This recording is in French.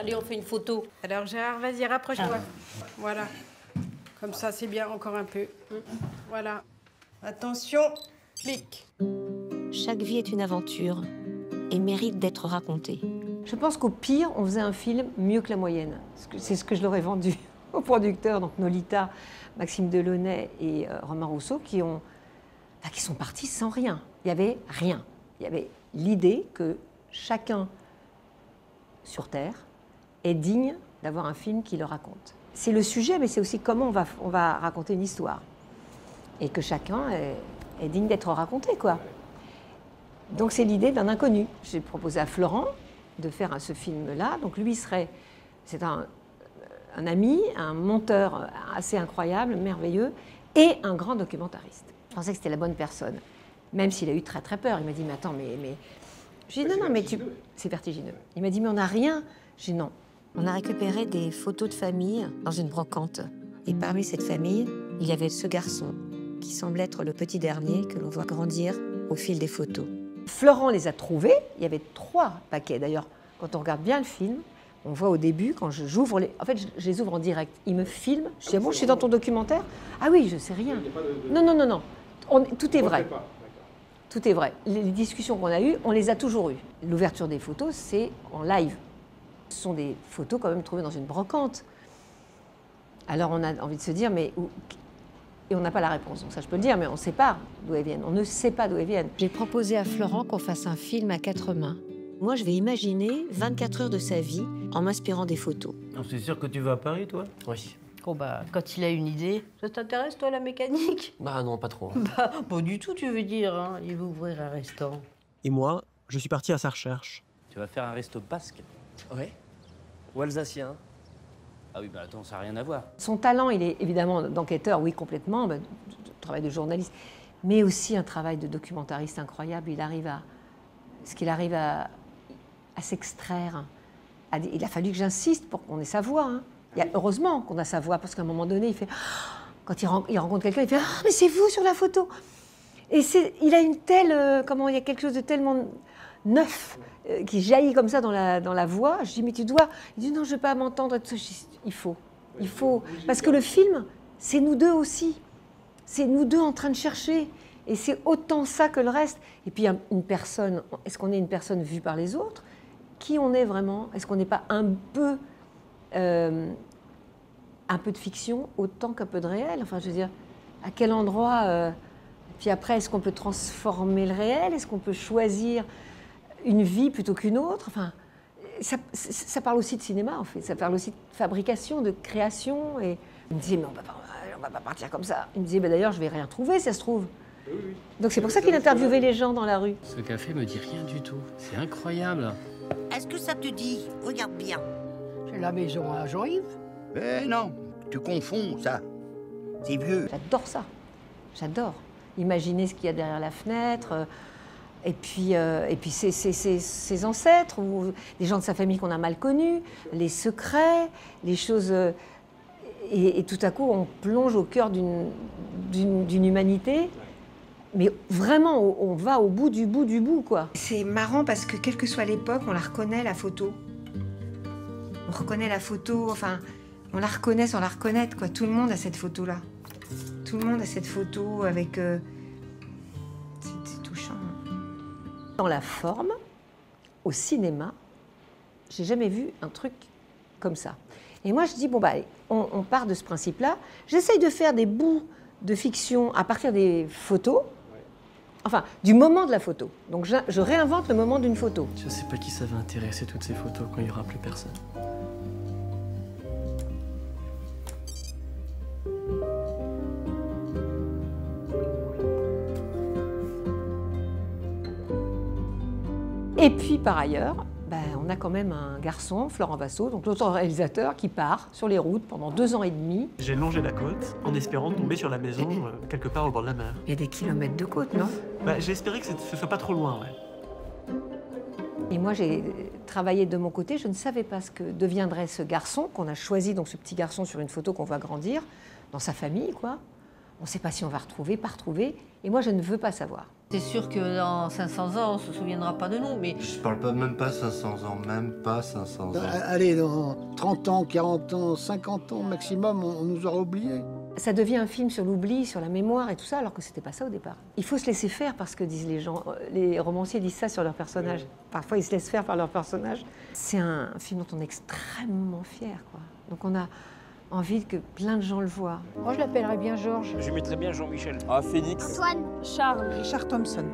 Allez, on fait une photo. Alors Gérard, vas-y, rapproche-toi. Voilà. Comme ça, c'est bien, encore un peu. Voilà. Attention, clic. Chaque vie est une aventure et mérite d'être racontée. Je pense qu'au pire, on faisait un film mieux que la moyenne. C'est ce que je leur ai vendu aux producteurs, donc Nolita, Maxime Delaunay et Romain Rousseau, qui sont partis sans rien. Il n'y avait rien. Il y avait l'idée que chacun sur Terre est digne d'avoir un film qui le raconte. C'est le sujet, mais c'est aussi comment on va raconter une histoire. Et que chacun est digne d'être raconté, quoi. Donc c'est l'idée d'un inconnu. J'ai proposé à Florent de faire ce film-là. Donc lui c'est un ami, un monteur assez incroyable, merveilleux, et un grand documentariste. Je pensais que c'était la bonne personne, même s'il a eu très très peur. Il m'a dit, mais attends, mais... J'ai dit, non, mais c'est vertigineux. Il m'a dit, mais on n'a rien. J'ai dit, non. On a récupéré des photos de famille dans une brocante. Et parmi cette famille, il y avait ce garçon qui semble être le petit dernier que l'on voit grandir au fil des photos. Florent les a trouvés. Il y avait 3 paquets. D'ailleurs, quand on regarde bien le film, on voit au début, quand j'ouvre les... En fait, je les ouvre en direct. Il me filme. Je dis, ah bon, je suis dans ton documentaire? Ah oui, je sais rien. Non. Tout est vrai. Tout est vrai. Les discussions qu'on a eues, on les a toujours eues. L'ouverture des photos, c'est en live. Ce sont des photos quand même trouvées dans une brocante. Alors on a envie de se dire, mais... Et on n'a pas la réponse. Donc ça, je peux le dire, mais on ne sait pas d'où elles viennent. On ne sait pas d'où elles viennent. J'ai proposé à Florent qu'on fasse un film à 4 mains. Moi, je vais imaginer 24 heures de sa vie en m'inspirant des photos. C'est sûr que tu vas à Paris, toi? Oui. Oh bah, quand il a une idée, ça t'intéresse, toi, la mécanique? Bah non, pas trop. Bah, pas du tout, tu veux dire, hein. Il veut ouvrir un restaurant. Et moi, je suis parti à sa recherche. Tu vas faire un resto basque? Ouais. Ou alsacien? Ah oui, bah attends, ça n'a rien à voir. Son talent, il est évidemment d'enquêteur, oui, complètement, travail de journaliste, mais aussi un travail de documentariste incroyable. Il arrive à s'extraire. Il a fallu que j'insiste pour qu'on ait sa voix. Hein. Heureusement qu'on a sa voix, parce qu'à un moment donné, il fait... Quand il rencontre quelqu'un, il fait « Ah, mais c'est vous sur la photo !» Et il a une telle... il y a quelque chose de tellement neuf qui jaillit comme ça dans la voix. Je dis « Mais tu dois... » Il dit « Non, je ne vais pas m'entendre. » Il faut. Parce que le film, c'est nous deux aussi. C'est nous deux en train de chercher. Et c'est autant ça que le reste. Et puis, une personne... Est-ce qu'on est une personne vue par les autres? Qui on est vraiment? Est-ce qu'on n'est pas un peu de fiction autant qu'un peu de réel? Enfin, je veux dire, à quel endroit Puis après, est-ce qu'on peut transformer le réel? Est-ce qu'on peut choisir une vie plutôt qu'une autre? Enfin, ça parle aussi de cinéma, en fait. Ça parle aussi de fabrication, de création. Et il me disait, mais on va pas partir comme ça. Il me disait, d'ailleurs, je vais rien trouver, si ça se trouve. Oui. Donc c'est pour ça qu'il interviewait les gens dans la rue. Ce café me dit rien du tout. C'est incroyable. Est-ce que ça te dit? Regarde bien. C'est la maison à Jean-Yves. Eh non, tu confonds ça. C'est vieux. J'adore ça. J'adore. Imaginer ce qu'il y a derrière la fenêtre. Et puis ses ancêtres, ou des gens de sa famille qu'on a mal connus, les secrets, les choses... Et tout à coup, on plonge au cœur d'une humanité. Mais vraiment, on va au bout du bout, quoi. C'est marrant parce que, quelle que soit l'époque, on la reconnaît, la photo. On reconnaît la photo, enfin, on la reconnaît sans la reconnaître, quoi. Tout le monde a cette photo-là. Tout le monde a cette photo avec... C'est touchant. Dans la forme, au cinéma, j'ai jamais vu un truc comme ça. Et moi, je dis, bon, bah, allez, on part de ce principe-là. J'essaye de faire des bouts de fiction à partir des photos. Enfin, du moment de la photo. Donc je réinvente le moment d'une photo. Je sais pas qui ça va intéresser, toutes ces photos, quand il n'y aura plus personne. Et puis, par ailleurs, on a quand même un garçon, Florent Vassaux, donc l'autre réalisateur, qui part sur les routes pendant 2 ans et demi. J'ai longé la côte en espérant tomber sur la maison, quelque part au bord de la mer. Il y a des kilomètres de côte, non? J'ai espéré que ce soit pas trop loin, ouais. Et moi, j'ai travaillé de mon côté. Je ne savais pas ce que deviendrait ce garçon qu'on a choisi, donc ce petit garçon sur une photo qu'on voit grandir, dans sa famille, quoi. On ne sait pas si on va retrouver, pas retrouver. Et moi, je ne veux pas savoir. C'est sûr que dans 500 ans, on ne se souviendra pas de nous, mais Je parle pas même pas 500 ans, même pas 500 ans. Allez, dans 30 ans, 40 ans, 50 ans maximum, on nous aura oubliés. Ça devient un film sur l'oubli, sur la mémoire et tout ça, alors que c'était pas ça au départ. Il faut se laisser faire parce que disent les gens. Les romanciers disent ça sur leurs personnages. Parfois, ils se laissent faire par leurs personnages. C'est un film dont on est extrêmement fier, quoi. Donc on a envie que plein de gens le voient. Moi, je l'appellerais bien Georges. Je mettrais bien Jean-Michel. Ah, Phoenix. Antoine. Charles. Richard Thompson.